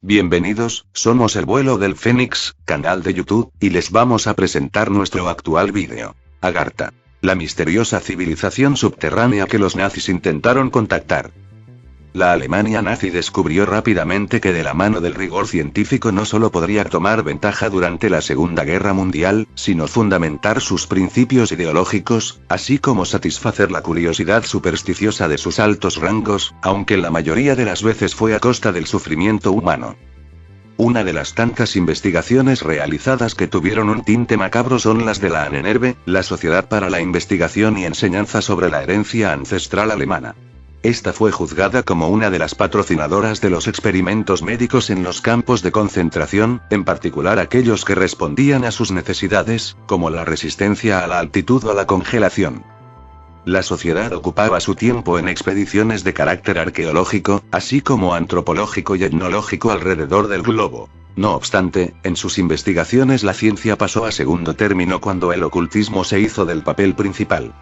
Bienvenidos, somos el vuelo del Fénix, canal de YouTube, y les vamos a presentar nuestro actual vídeo. Agartha. La misteriosa civilización subterránea que los nazis intentaron contactar. La Alemania nazi descubrió rápidamente que de la mano del rigor científico no solo podría tomar ventaja durante la Segunda Guerra Mundial, sino fundamentar sus principios ideológicos, así como satisfacer la curiosidad supersticiosa de sus altos rangos, aunque la mayoría de las veces fue a costa del sufrimiento humano. Una de las tantas investigaciones realizadas que tuvieron un tinte macabro son las de la Ahnenerbe, la Sociedad para la Investigación y Enseñanza sobre la Herencia Ancestral Alemana. Esta fue juzgada como una de las patrocinadoras de los experimentos médicos en los campos de concentración, en particular aquellos que respondían a sus necesidades, como la resistencia a la altitud o a la congelación. La sociedad ocupaba su tiempo en expediciones de carácter arqueológico, así como antropológico y etnológico alrededor del globo. No obstante, en sus investigaciones la ciencia pasó a segundo término cuando el ocultismo se hizo del papel principal.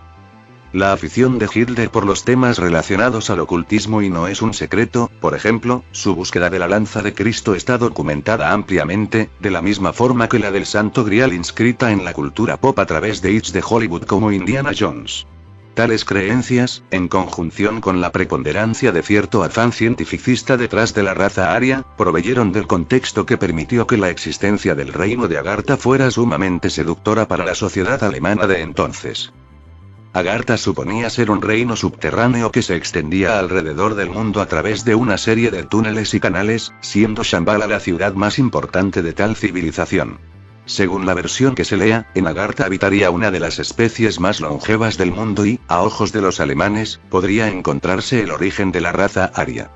La afición de Hitler por los temas relacionados al ocultismo y no es un secreto, por ejemplo, su búsqueda de la lanza de Cristo está documentada ampliamente, de la misma forma que la del Santo Grial inscrita en la cultura pop a través de hits de Hollywood como Indiana Jones. Tales creencias, en conjunción con la preponderancia de cierto afán cientificista detrás de la raza aria, proveyeron del contexto que permitió que la existencia del reino de Agartha fuera sumamente seductora para la sociedad alemana de entonces. Agartha suponía ser un reino subterráneo que se extendía alrededor del mundo a través de una serie de túneles y canales, siendo Shambhala la ciudad más importante de tal civilización. Según la versión que se lea, en Agartha habitaría una de las especies más longevas del mundo y, a ojos de los alemanes, podría encontrarse el origen de la raza aria.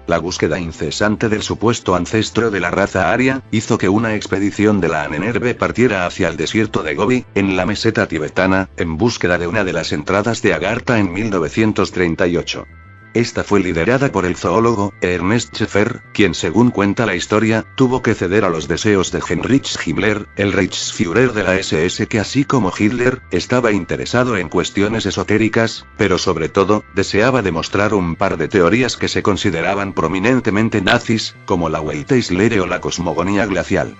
La búsqueda incesante del supuesto ancestro de la raza aria, hizo que una expedición de la Ahnenerbe partiera hacia el desierto de Gobi, en la meseta tibetana, en búsqueda de una de las entradas de Agartha en 1938. Esta fue liderada por el zoólogo, Ernest Scheffer, quien según cuenta la historia, tuvo que ceder a los deseos de Heinrich Himmler, el Reichsführer de la SS que así como Hitler, estaba interesado en cuestiones esotéricas, pero sobre todo, deseaba demostrar un par de teorías que se consideraban prominentemente nazis, como la Weltanlehre o la cosmogonía glacial.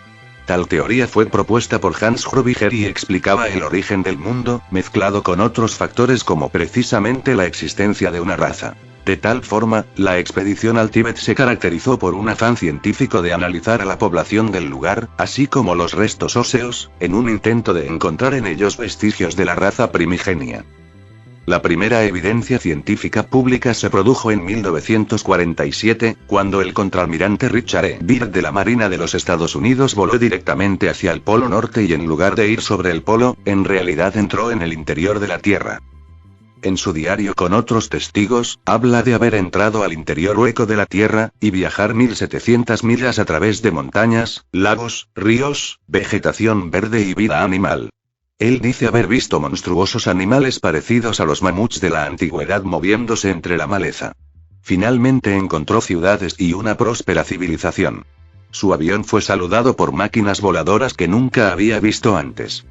Tal teoría fue propuesta por Hans Hrobiger y explicaba el origen del mundo, mezclado con otros factores como precisamente la existencia de una raza. De tal forma, la expedición al Tíbet se caracterizó por un afán científico de analizar a la población del lugar, así como los restos óseos, en un intento de encontrar en ellos vestigios de la raza primigenia. La primera evidencia científica pública se produjo en 1947, cuando el contraalmirante Richard E. Byrd de la Marina de los Estados Unidos voló directamente hacia el Polo Norte y en lugar de ir sobre el polo, en realidad entró en el interior de la Tierra. En su diario con otros testigos, habla de haber entrado al interior hueco de la Tierra, y viajar 1700 millas a través de montañas, lagos, ríos, vegetación verde y vida animal. Él dice haber visto monstruosos animales parecidos a los mamuts de la antigüedad moviéndose entre la maleza. Finalmente encontró ciudades y una próspera civilización. Su avión fue saludado por máquinas voladoras que nunca había visto antes.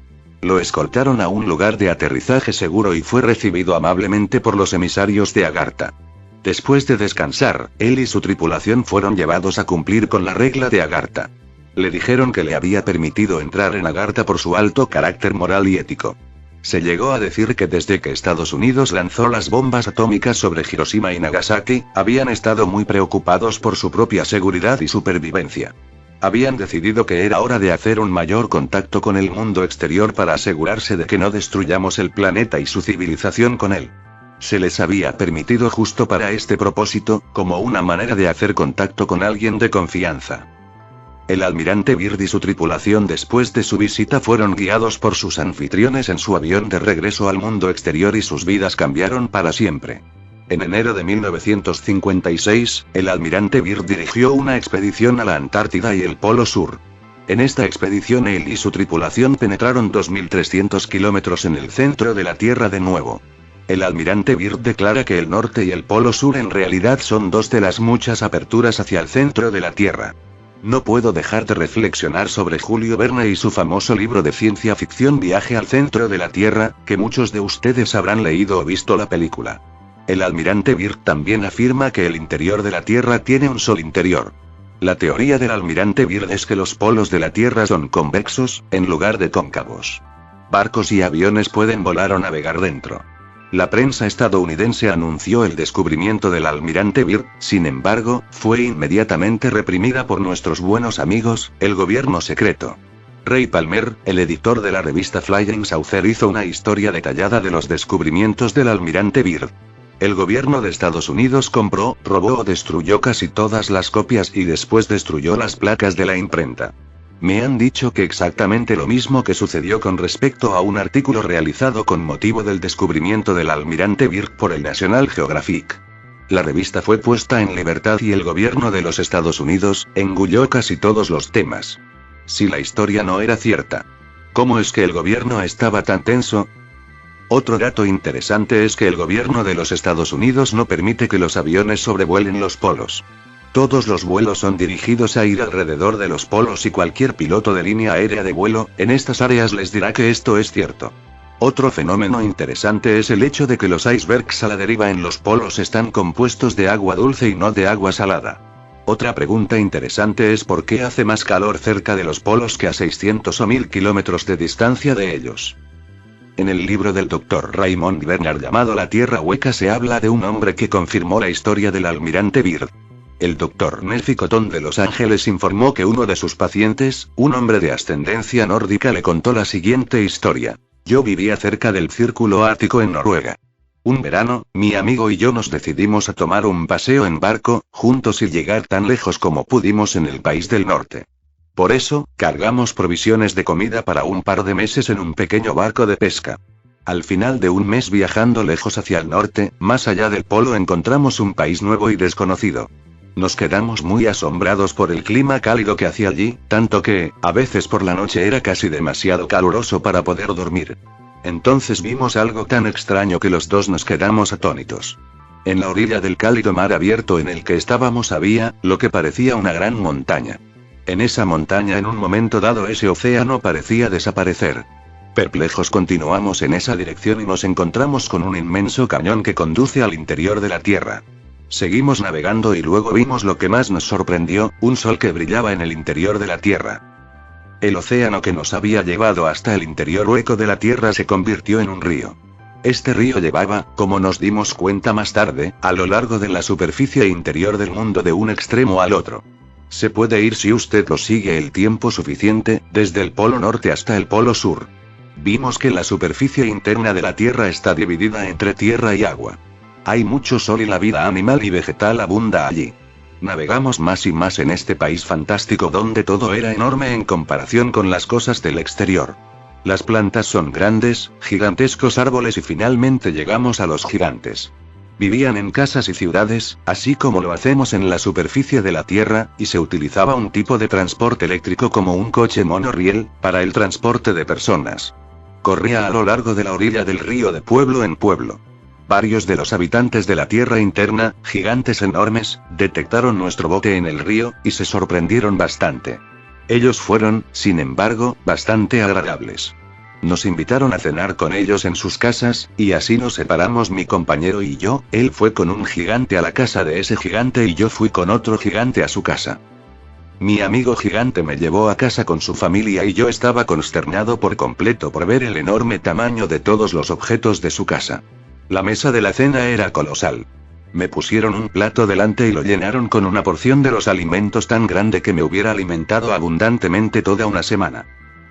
Lo escoltaron a un lugar de aterrizaje seguro y fue recibido amablemente por los emisarios de Agartha. Después de descansar, él y su tripulación fueron llevados a cumplir con la regla de Agartha. Le dijeron que le había permitido entrar en Agartha por su alto carácter moral y ético. Se llegó a decir que desde que Estados Unidos lanzó las bombas atómicas sobre Hiroshima y Nagasaki, habían estado muy preocupados por su propia seguridad y supervivencia. Habían decidido que era hora de hacer un mayor contacto con el mundo exterior para asegurarse de que no destruyamos el planeta y su civilización con él. Se les había permitido justo para este propósito, como una manera de hacer contacto con alguien de confianza. El almirante Byrd y su tripulación después de su visita fueron guiados por sus anfitriones en su avión de regreso al mundo exterior y sus vidas cambiaron para siempre. En enero de 1956, el almirante Byrd dirigió una expedición a la Antártida y el Polo Sur. En esta expedición él y su tripulación penetraron 2.300 kilómetros en el centro de la Tierra de nuevo. El almirante Byrd declara que el norte y el Polo Sur en realidad son dos de las muchas aperturas hacia el centro de la Tierra. No puedo dejar de reflexionar sobre Julio Verne y su famoso libro de ciencia ficción Viaje al centro de la Tierra, que muchos de ustedes habrán leído o visto la película. El almirante Byrd también afirma que el interior de la Tierra tiene un sol interior. La teoría del almirante Byrd es que los polos de la Tierra son convexos, en lugar de cóncavos. Barcos y aviones pueden volar o navegar dentro. La prensa estadounidense anunció el descubrimiento del almirante Byrd, sin embargo, fue inmediatamente reprimida por nuestros buenos amigos, el gobierno secreto. Ray Palmer, el editor de la revista Flying Saucer, hizo una historia detallada de los descubrimientos del almirante Byrd. El gobierno de Estados Unidos compró, robó o destruyó casi todas las copias y después destruyó las placas de la imprenta. Me han dicho que exactamente lo mismo que sucedió con respecto a un artículo realizado con motivo del descubrimiento del almirante Byrd por el National Geographic. La revista fue puesta en libertad y el gobierno de los Estados Unidos engulló casi todos los temas. Si la historia no era cierta, ¿cómo es que el gobierno estaba tan tenso? Otro dato interesante es que el gobierno de los Estados Unidos no permite que los aviones sobrevuelen los polos. Todos los vuelos son dirigidos a ir alrededor de los polos y cualquier piloto de línea aérea de vuelo en estas áreas les dirá que esto es cierto. Otro fenómeno interesante es el hecho de que los icebergs a la deriva en los polos están compuestos de agua dulce y no de agua salada. Otra pregunta interesante es por qué hace más calor cerca de los polos que a 600 o 1000 kilómetros de distancia de ellos. En el libro del Dr. Raymond Bernard llamado La Tierra Hueca se habla de un hombre que confirmó la historia del almirante Byrd. El Dr. Nelfi Cotton de Los Ángeles informó que uno de sus pacientes, un hombre de ascendencia nórdica, le contó la siguiente historia. Yo vivía cerca del Círculo Ártico en Noruega. Un verano, mi amigo y yo nos decidimos a tomar un paseo en barco, juntos y llegar tan lejos como pudimos en el país del norte. Por eso, cargamos provisiones de comida para un par de meses en un pequeño barco de pesca. Al final de un mes viajando lejos hacia el norte, más allá del polo, encontramos un país nuevo y desconocido. Nos quedamos muy asombrados por el clima cálido que hacía allí, tanto que, a veces por la noche era casi demasiado caluroso para poder dormir. Entonces vimos algo tan extraño que los dos nos quedamos atónitos. En la orilla del cálido mar abierto en el que estábamos había, lo que parecía una gran montaña. En esa montaña en un momento dado ese océano parecía desaparecer. Perplejos continuamos en esa dirección y nos encontramos con un inmenso cañón que conduce al interior de la Tierra. Seguimos navegando y luego vimos lo que más nos sorprendió, un sol que brillaba en el interior de la Tierra. El océano que nos había llevado hasta el interior hueco de la Tierra se convirtió en un río. Este río llevaba, como nos dimos cuenta más tarde, a lo largo de la superficie interior del mundo de un extremo al otro. Se puede ir si usted lo sigue el tiempo suficiente, desde el polo norte hasta el polo sur. Vimos que la superficie interna de la Tierra está dividida entre tierra y agua. Hay mucho sol y la vida animal y vegetal abunda allí. Navegamos más y más en este país fantástico donde todo era enorme en comparación con las cosas del exterior. Las plantas son grandes, gigantescos árboles y finalmente llegamos a los gigantes. Vivían en casas y ciudades, así como lo hacemos en la superficie de la Tierra, y se utilizaba un tipo de transporte eléctrico como un coche monorriel, para el transporte de personas. Corría a lo largo de la orilla del río de pueblo en pueblo. Varios de los habitantes de la Tierra interna, gigantes enormes, detectaron nuestro bote en el río, y se sorprendieron bastante. Ellos fueron, sin embargo, bastante agradables. Nos invitaron a cenar con ellos en sus casas, y así nos separamos mi compañero y yo. Él fue con un gigante a la casa de ese gigante y yo fui con otro gigante a su casa. Mi amigo gigante me llevó a casa con su familia y yo estaba consternado por completo por ver el enorme tamaño de todos los objetos de su casa. La mesa de la cena era colosal. Me pusieron un plato delante y lo llenaron con una porción de los alimentos tan grande que me hubiera alimentado abundantemente toda una semana.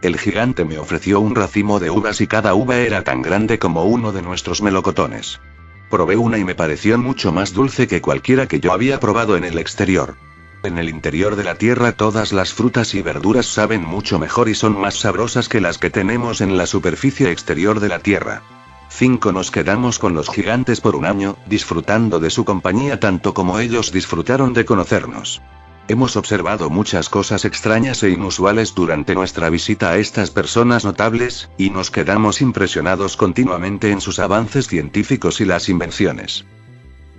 El gigante me ofreció un racimo de uvas y cada uva era tan grande como uno de nuestros melocotones. Probé una y me pareció mucho más dulce que cualquiera que yo había probado en el exterior. En el interior de la Tierra todas las frutas y verduras saben mucho mejor y son más sabrosas que las que tenemos en la superficie exterior de la Tierra. 5 Nos quedamos con los gigantes por un año, disfrutando de su compañía tanto como ellos disfrutaron de conocernos. Hemos observado muchas cosas extrañas e inusuales durante nuestra visita a estas personas notables, y nos quedamos impresionados continuamente en sus avances científicos y las invenciones.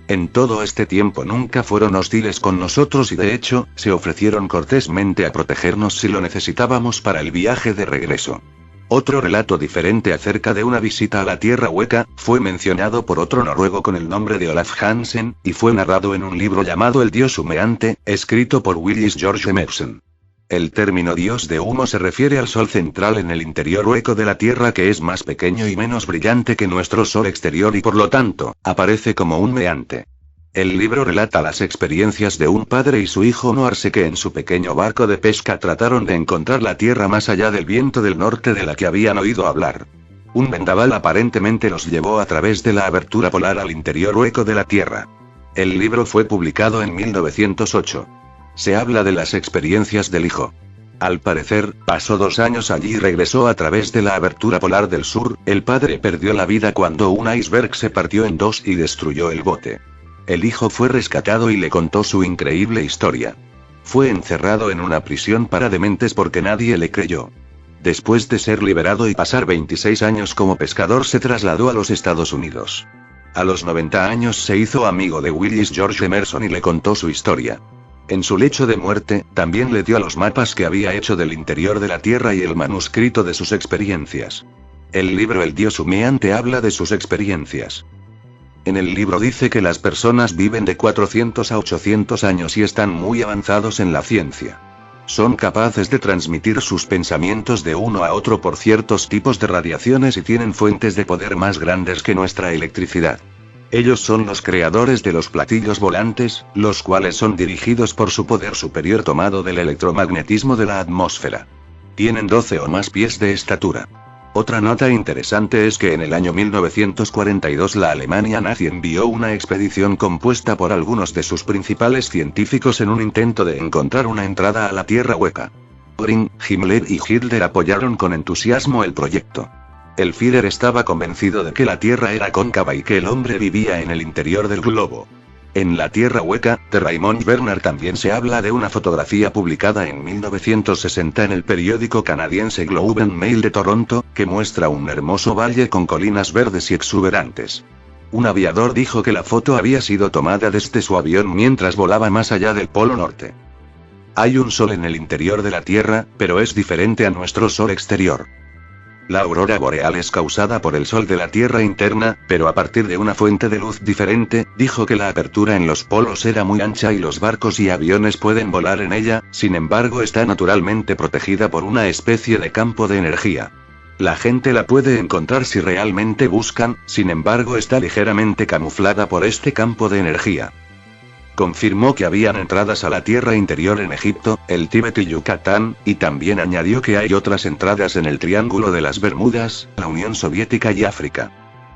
En todo este tiempo nunca fueron hostiles con nosotros y de hecho, se ofrecieron cortésmente a protegernos si lo necesitábamos para el viaje de regreso. Otro relato diferente acerca de una visita a la Tierra Hueca, fue mencionado por otro noruego con el nombre de Olaf Hansen, y fue narrado en un libro llamado El Dios Humeante, escrito por Willis George Emerson. El término dios de humo se refiere al sol central en el interior hueco de la Tierra, que es más pequeño y menos brillante que nuestro sol exterior y por lo tanto, aparece como un meante. El libro relata las experiencias de un padre y su hijo Noarse que en su pequeño barco de pesca trataron de encontrar la tierra más allá del viento del norte de la que habían oído hablar. Un vendaval aparentemente los llevó a través de la abertura polar al interior hueco de la Tierra. El libro fue publicado en 1908. Se habla de las experiencias del hijo. Al parecer, pasó 2 años allí y regresó a través de la abertura polar del sur. El padre perdió la vida cuando un iceberg se partió en 2 y destruyó el bote. El hijo fue rescatado y le contó su increíble historia. Fue encerrado en una prisión para dementes porque nadie le creyó. Después de ser liberado y pasar 26 años como pescador, se trasladó a los Estados Unidos. A los 90 años se hizo amigo de Willis George Emerson y le contó su historia. En su lecho de muerte, también le dio los mapas que había hecho del interior de la Tierra y el manuscrito de sus experiencias. El libro El Dios Humeante habla de sus experiencias. En el libro dice que las personas viven de 400 a 800 años y están muy avanzados en la ciencia. Son capaces de transmitir sus pensamientos de uno a otro por ciertos tipos de radiaciones y tienen fuentes de poder más grandes que nuestra electricidad. Ellos son los creadores de los platillos volantes, los cuales son dirigidos por su poder superior tomado del electromagnetismo de la atmósfera. Tienen 12 o más pies de estatura. Otra nota interesante es que en el año 1942 la Alemania nazi envió una expedición compuesta por algunos de sus principales científicos en un intento de encontrar una entrada a la Tierra Hueca. Göring, Himmler y Hitler apoyaron con entusiasmo el proyecto. El Führer estaba convencido de que la Tierra era cóncava y que el hombre vivía en el interior del globo. En la Tierra Hueca, de Raymond Bernard también se habla de una fotografía publicada en 1960 en el periódico canadiense Globe and Mail de Toronto, que muestra un hermoso valle con colinas verdes y exuberantes. Un aviador dijo que la foto había sido tomada desde su avión mientras volaba más allá del Polo Norte. Hay un sol en el interior de la Tierra, pero es diferente a nuestro sol exterior. La aurora boreal es causada por el sol de la Tierra interna, pero a partir de una fuente de luz diferente. Dijo que la apertura en los polos era muy ancha y los barcos y aviones pueden volar en ella, sin embargo está naturalmente protegida por una especie de campo de energía. La gente la puede encontrar si realmente buscan, sin embargo está ligeramente camuflada por este campo de energía. Confirmó que habían entradas a la Tierra interior en Egipto, el Tíbet y Yucatán, y también añadió que hay otras entradas en el Triángulo de las Bermudas, la Unión Soviética y África.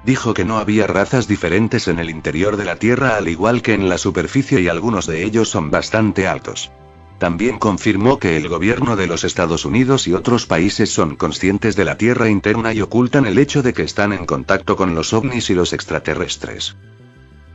Dijo que no había razas diferentes en el interior de la Tierra al igual que en la superficie y algunos de ellos son bastante altos. También confirmó que el gobierno de los Estados Unidos y otros países son conscientes de la Tierra interna y ocultan el hecho de que están en contacto con los ovnis y los extraterrestres.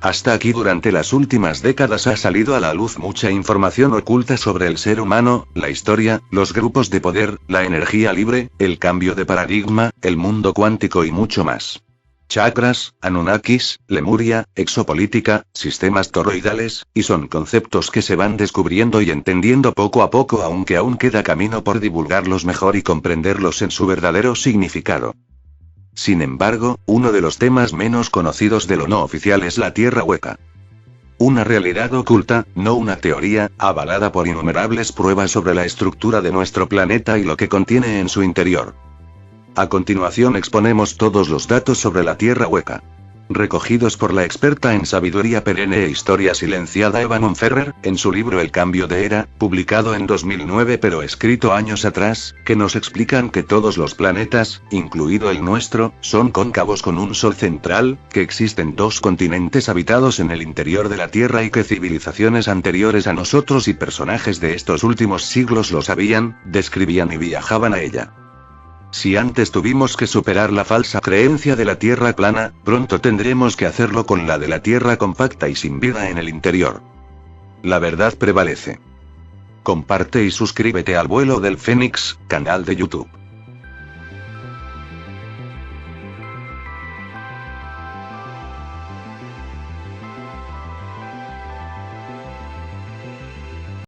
Hasta aquí durante las últimas décadas ha salido a la luz mucha información oculta sobre el ser humano, la historia, los grupos de poder, la energía libre, el cambio de paradigma, el mundo cuántico y mucho más. Chakras, Anunnakis, Lemuria, exopolítica, sistemas toroidales, y son conceptos que se van descubriendo y entendiendo poco a poco, aunque aún queda camino por divulgarlos mejor y comprenderlos en su verdadero significado. Sin embargo, uno de los temas menos conocidos de lo no oficial es la Tierra Hueca. Una realidad oculta, no una teoría, avalada por innumerables pruebas sobre la estructura de nuestro planeta y lo que contiene en su interior. A continuación exponemos todos los datos sobre la Tierra Hueca. Recogidos por la experta en sabiduría perenne e historia silenciada Eva Monferrer, en su libro El Cambio de Era, publicado en 2009 pero escrito años atrás, que nos explican que todos los planetas, incluido el nuestro, son cóncavos con un sol central, que existen 2 continentes habitados en el interior de la Tierra y que civilizaciones anteriores a nosotros y personajes de estos últimos siglos lo sabían, describían y viajaban a ella. Si antes tuvimos que superar la falsa creencia de la Tierra plana, pronto tendremos que hacerlo con la de la Tierra compacta y sin vida en el interior. La verdad prevalece. Comparte y suscríbete al Vuelo del Fénix, canal de YouTube.